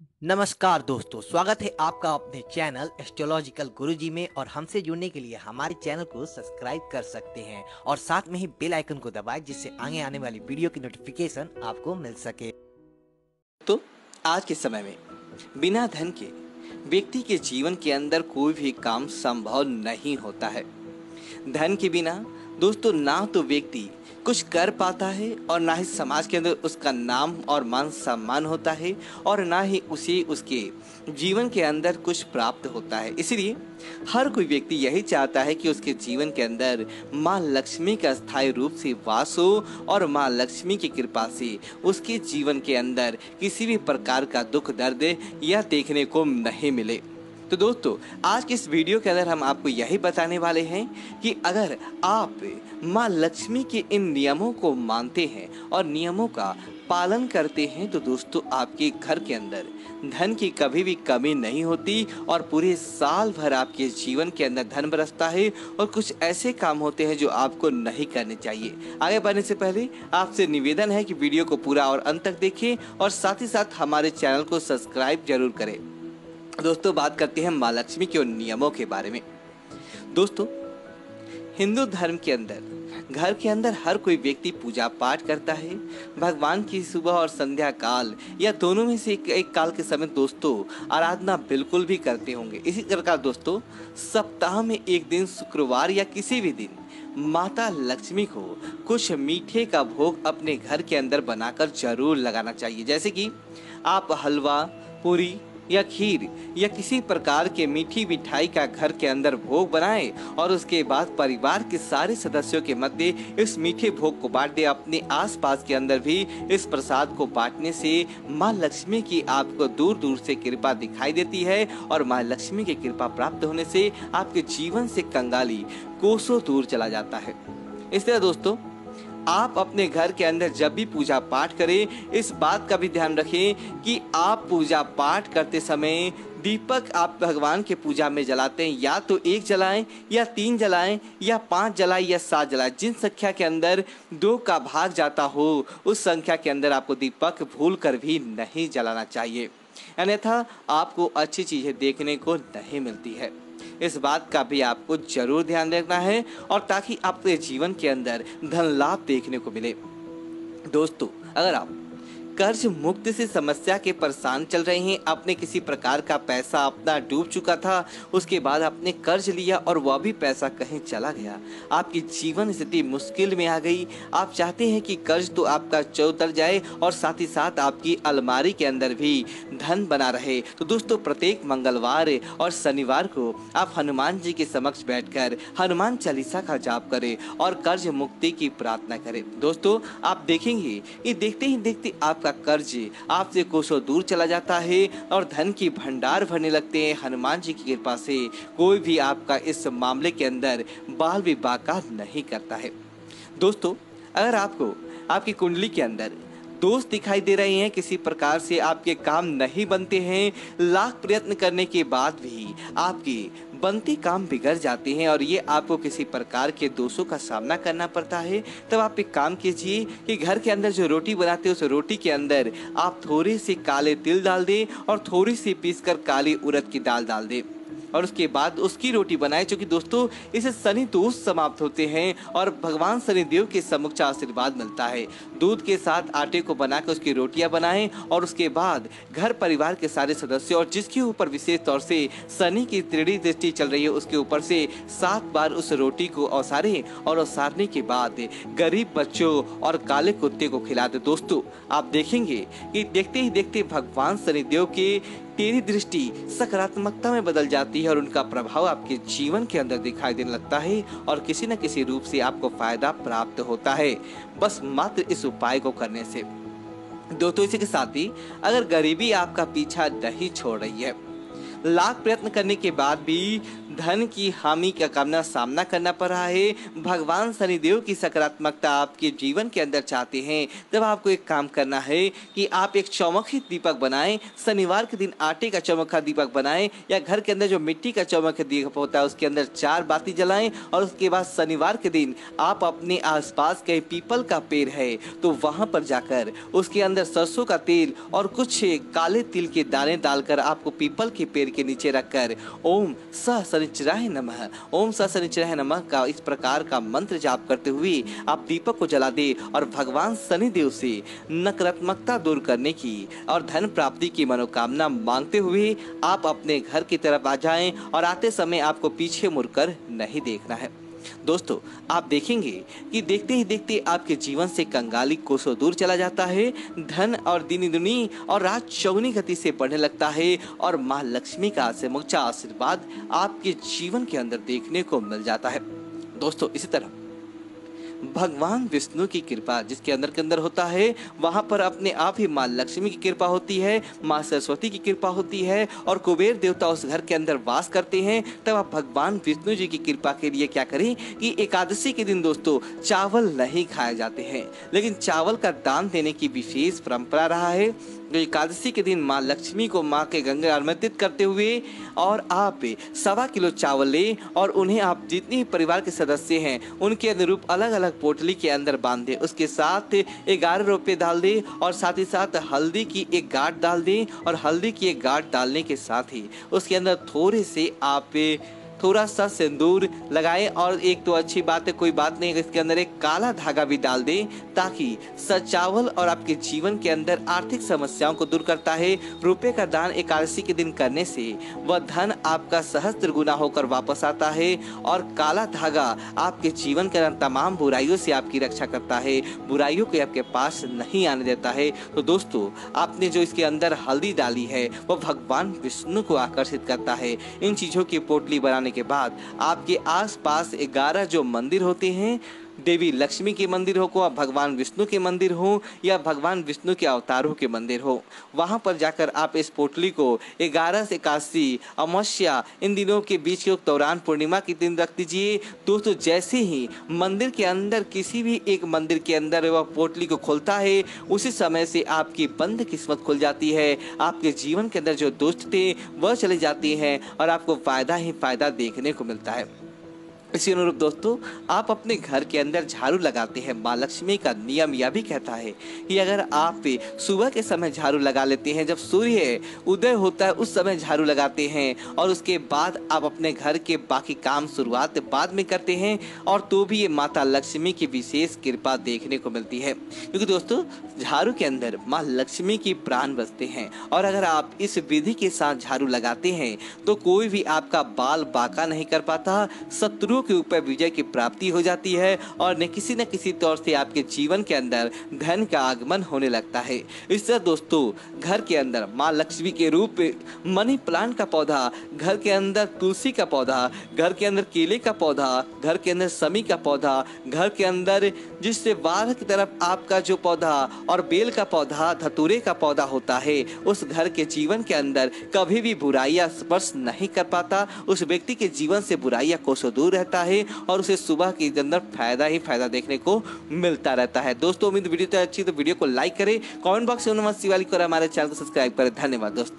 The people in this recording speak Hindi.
नमस्कार दोस्तों, स्वागत है आपका अपने चैनल एस्ट्रोलॉजिकल गुरुजी में। और हमसे जुड़ने के लिए हमारे चैनल को सब्सक्राइब कर सकते हैं और साथ में ही बेल आइकन को दबाएं, जिससे आगे आने वाली वीडियो की नोटिफिकेशन आपको मिल सके। तो आज के समय में बिना धन के व्यक्ति के जीवन के अंदर कोई भी काम संभव नहीं होता है। धन के बिना दोस्तों ना तो व्यक्ति कुछ कर पाता है और ना ही समाज के अंदर उसका नाम और मान सम्मान होता है और ना ही उसे उसके जीवन के अंदर कुछ प्राप्त होता है। इसीलिए हर कोई व्यक्ति यही चाहता है कि उसके जीवन के अंदर माँ लक्ष्मी का स्थायी रूप से वास हो और माँ लक्ष्मी की कृपा से उसके जीवन के अंदर किसी भी प्रकार का दुख दर्द या देखने को नहीं मिले। तो दोस्तों आज के इस वीडियो के अंदर हम आपको यही बताने वाले हैं कि अगर आप माँ लक्ष्मी के इन नियमों को मानते हैं और नियमों का पालन करते हैं तो दोस्तों आपके घर के अंदर धन की कभी भी कमी नहीं होती और पूरे साल भर आपके जीवन के अंदर धन बरसता है। और कुछ ऐसे काम होते हैं जो आपको नहीं करने चाहिए। आगे बढ़ने से पहले आपसे निवेदन है कि वीडियो को पूरा और अंत तक देखें और साथ ही साथ हमारे चैनल को सब्सक्राइब जरूर करें। दोस्तों बात करते हैं माँ लक्ष्मी के उन नियमों के बारे में। दोस्तों हिंदू धर्म के अंदर घर के अंदर हर कोई व्यक्ति पूजा पाठ करता है। भगवान की सुबह और संध्या काल या दोनों में से एक काल के समय दोस्तों आराधना बिल्कुल भी करते होंगे। इसी प्रकार दोस्तों सप्ताह में एक दिन शुक्रवार या किसी भी दिन माता लक्ष्मी को कुछ मीठे का भोग अपने घर के अंदर बनाकर जरूर लगाना चाहिए। जैसे कि आप हलवा, पूरी या खीर या किसी प्रकार के मीठी मिठाई का घर के अंदर भोग बनाएं और उसके बाद परिवार के सारे सदस्यों के मध्य इस मीठे भोग को बांट दें। अपने आसपास के अंदर भी इस प्रसाद को बांटने से माँ लक्ष्मी की आपको दूर दूर से कृपा दिखाई देती है और माँ लक्ष्मी की कृपा प्राप्त होने से आपके जीवन से कंगाली कोसों दूर चला जाता है। इस तरह दोस्तों आप अपने घर के अंदर जब भी पूजा पाठ करें इस बात का भी ध्यान रखें कि आप पूजा पाठ करते समय दीपक आप भगवान के पूजा में जलाते हैं या तो 1 जलाएं या 3 जलाएं या 5 जलाएं या 7 जलाएं। जिन संख्या के अंदर 2 का भाग जाता हो उस संख्या के अंदर आपको दीपक भूल कर भी नहीं जलाना चाहिए, अन्यथा आपको अच्छी चीजें देखने को नहीं मिलती है। इस बात का भी आपको जरूर ध्यान रखना है और ताकि आपके जीवन के अंदर धन लाभ देखने को मिले। दोस्तों अगर आप कर्ज मुक्त से समस्या के परेशान चल रहे हैं, अपने किसी प्रकार का पैसा अपना डूब चुका था, उसके बाद आपने कर्ज लिया और वह भी पैसा कहीं चला गया, आपकी जीवन स्थिति मुश्किल में आ गई, आप चाहते हैं कि कर्ज तो आपका चौतर जाए और साथ ही साथ आपकी अलमारी के अंदर भी धन बना रहे, तो दोस्तों प्रत्येक मंगलवार और शनिवार को आप हनुमान जी के समक्ष बैठकर हनुमान चालीसा का जाप करें और कर्ज मुक्ति की प्रार्थना करें। दोस्तों आप देखेंगे कि देखते ही देखते आपका कर्ज आपसे कोसों दूर चला जाता है और धन की भंडार भरने लगते हैं। हनुमान जी की कृपा से कोई भी आपका इस मामले के अंदर बाल विवाह नहीं करता है। दोस्तों अगर आपको आपकी कुंडली के अंदर दोस्त दिखाई दे रहे हैं, किसी प्रकार से आपके काम नहीं बनते हैं, लाख प्रयत्न करने के बाद भी आपके बनते काम बिगड़ जाते हैं और ये आपको किसी प्रकार के दोषों का सामना करना पड़ता है, तब आप एक काम कीजिए कि घर के अंदर जो रोटी बनाते हैं उस रोटी के अंदर आप थोड़े से काले तिल डाल दें और थोड़ी सी पीसकर काली उड़द की दाल डाल दें और उसके बाद उसकी रोटी बनाएं। क्योंकि दोस्तों इससे शनि दोष समाप्त होते हैं और भगवान शनिदेव के सम्मुख आशीर्वाद मिलता है। दूध के साथ आटे को बनाकर उसकी रोटियां बनाएं और उसके बाद घर परिवार के सारे सदस्यों और जिसके ऊपर विशेष तौर से शनि की त्रिड़ी दृष्टि चल रही है उसके ऊपर से 7 बार उस रोटी को ओसारें और ओसारने के बाद गरीब बच्चों और काले कुत्ते को खिला दें। दोस्तों आप देखेंगे कि देखते ही देखते भगवान शनिदेव के तेरी दृष्टि सकारात्मकता में बदल जाती है और उनका प्रभाव आपके जीवन के अंदर दिखाई देने लगता है और किसी न किसी रूप से आपको फायदा प्राप्त होता है, बस मात्र इस उपाय को करने से। दोस्तों इसी के साथ ही अगर गरीबी आपका पीछा नहीं छोड़ रही है लाख प्रयत्न करने के बाद भी धन की हानि का सामना करना पड़ रहा है, भगवान शनिदेव की सकारात्मकता आपके जीवन के अंदर चाहते हैं, तब आपको एक काम करना है कि आप एक चौमुखी दीपक बनाएं। शनिवार के दिन आटे का चौमुखा दीपक बनाएं, या घर के अंदर जो मिट्टी का चौमुखा दीपक होता है उसके अंदर 4 बाती जलाएं। और उसके बाद शनिवार के दिन आप अपने आसपास कहीं पीपल का पेड़ है तो वहां पर जाकर उसके अंदर सरसों का तेल और कुछ काले तिल के दाने डालकर आपको पीपल के पेड़ के नीचे रखकर ओम स शनिचराय नमः, ओम स शनिचराय नमः का इस प्रकार का मंत्र जाप करते हुए आप दीपक को जला दे और भगवान शनिदेव से नकारात्मकता दूर करने की और धन प्राप्ति की मनोकामना मांगते हुए आप अपने घर की तरफ आ जाएं और आते समय आपको पीछे मुड़कर नहीं देखना है। दोस्तों, आप देखेंगे कि देखते ही देखते आपके जीवन से कंगाली कोसों दूर चला जाता है, धन और दिन दुनी और रात चौगुनी गति से बढ़ने लगता है और माँ लक्ष्मी का समूचा आशीर्वाद आपके जीवन के अंदर देखने को मिल जाता है। दोस्तों, इसी तरह भगवान विष्णु की कृपा जिसके अंदर के अंदर होता है वहां पर अपने आप ही माँ लक्ष्मी की कृपा होती है, माँ सरस्वती की कृपा होती है और कुबेर देवता उस घर के अंदर वास करते हैं। तब आप भगवान विष्णु जी की कृपा के लिए क्या करें कि एकादशी के दिन दोस्तों चावल नहीं खाए जाते हैं, लेकिन चावल का दान देने की विशेष परंपरा रहा है। तो एकादशी के दिन माँ लक्ष्मी को माँ के गंगे अर्पित करते हुए और आप 1.25 किलो चावल लें और उन्हें आप जितने भी परिवार के सदस्य हैं उनके अनुरूप अलग अलग पोटली के अंदर बांध दें। उसके साथ 11 रुपये डाल दें और साथ ही साथ हल्दी की एक गांठ डाल दें और हल्दी की एक गांठ डालने के साथ ही उसके अंदर थोड़े से आप थोड़ा सा सिंदूर लगाएं। और एक तो अच्छी बात है, कोई बात नहीं, इसके अंदर एक काला धागा भी डाल दें ताकि चावल और आपके जीवन के अंदर आर्थिक समस्याओं को दूर करता है। रुपए का दान एकादशी के दिन करने से वह धन आपका सहस्त्र गुना होकर वापस आता है और काला धागा आपके जीवन के अंदर तमाम बुराइयों से आपकी रक्षा करता है, बुराइयों को आपके पास नहीं आने देता है। तो दोस्तों, आपने जो इसके अंदर हल्दी डाली है वह भगवान विष्णु को आकर्षित करता है। इन चीजों की पोटली बनाने के बाद आपके आसपास 11 जो मंदिर होते हैं, देवी लक्ष्मी के मंदिर हो या भगवान विष्णु के मंदिर हो या भगवान विष्णु के अवतारों के मंदिर हो, वहां पर जाकर आप इस पोटली को 11 से 81 अमावस्या इन दिनों के बीच के दौरान पूर्णिमा के दिन रख दीजिए। दोस्तों, जैसे ही मंदिर के अंदर किसी भी एक मंदिर के अंदर वह पोटली को खोलता है उसी समय से आपकी बंद किस्मत खुल जाती है, आपके जीवन के अंदर जो दोस्त थे वह चले जाते हैं और आपको फायदा ही फायदा देखने को मिलता है। इसी अनुरूप दोस्तों, आप अपने घर के अंदर झाड़ू लगाते हैं, माँ लक्ष्मी का नियम यह भी कहता है कि अगर आप सुबह के समय झाड़ू लगा लेते हैं, जब सूर्य उदय होता है उस समय झाड़ू लगाते हैं और उसके बाद आप अपने घर के बाकी काम शुरुआत बाद में करते हैं और तो भी ये माता लक्ष्मी की विशेष कृपा देखने को मिलती है। क्योंकि दोस्तों, झाड़ू के अंदर माँ लक्ष्मी की प्राण बसते हैं और अगर आप इस विधि के साथ झाड़ू लगाते हैं तो कोई भी आपका बाल बांका नहीं कर पाता, शत्रु के ऊपर विजय की प्राप्ति हो जाती है और न किसी तौर से आपके जीवन के अंदर धन का आगमन होने लगता है। इस तरह दोस्तों, घर के अंदर माँ लक्ष्मी के रूप मनी प्लांट का पौधा, घर के अंदर तुलसी का पौधा, घर के अंदर केले का पौधा, घर के अंदर समी का पौधा, घर के अंदर जिससे बाहर की तरफ आपका जो पौधा और बेल का पौधा, धतूरे का पौधा होता है, उस घर के जीवन के अंदर कभी भी बुराइयां स्पर्श नहीं कर पाता। उस व्यक्ति के जीवन से बुराइयां कोसों दूर रहता है और उसे सुबह के अंदर फायदा ही फायदा देखने को मिलता रहता है। दोस्तों, उम्मीद वीडियो तो अच्छी तो वीडियो को लाइक करें, कमेंट बॉक्स में नमः शिवाय लिखकर हमारे चैनल को सब्सक्राइब करें। धन्यवाद दोस्तों।